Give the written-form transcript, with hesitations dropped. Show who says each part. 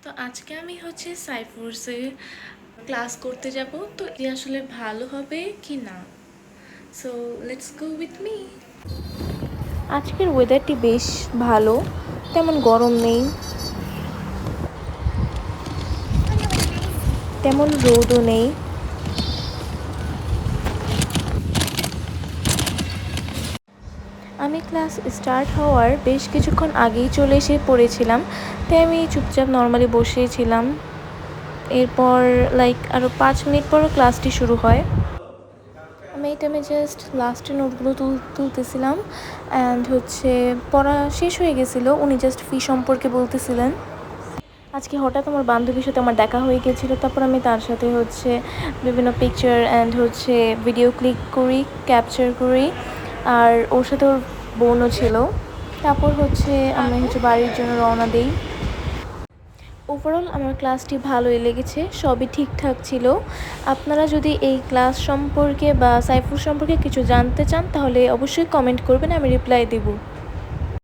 Speaker 1: তো আজকে আমি হচ্ছে সাইফোর্সে ক্লাস করতে যাব, তো এটি আসলে ভালো হবে কি না। So let's go with me.
Speaker 2: আজকের ওয়েদারটি বেশ ভালো, তেমন গরম নেই, তেমন রোদও নেই। আমি ক্লাস স্টার্ট হওয়ার বেশ কিছুক্ষণ আগেই চলে এসে পড়েছিলাম, তাই আমি চুপচাপ নর্মালি বসেছিলাম। এরপর আরও 5 মিনিট পর ক্লাসটি শুরু হয়। আমি এই টাইমে জাস্ট লাস্টের নোটগুলো তুলতেছিলাম অ্যান্ড পড়া শেষ হয়ে গেছিলো। উনি জাস্ট ফি সম্পর্কে বলতেছিলেন। আজকে হঠাৎ আমার বান্ধবীর সাথে আমার দেখা হয়ে গেছিলো, তারপর আমি তার সাথে বিভিন্ন পিকচার অ্যান্ড ভিডিও ক্লিক করি, ক্যাপচার করি। আর ওর সাথে ওর বোনও ছিল। তারপর আমি বাড়ির জন্য রওনা দিই। ওভারঅল আমার ক্লাসটি ভালোই লেগেছে, সবই ঠিকঠাক ছিল। আপনারা যদি এই ক্লাস সম্পর্কে বা সাইফুর সম্পর্কে কিছু জানতে চান তাহলে অবশ্যই কমেন্ট করবেন, আমি রিপ্লাই দেব।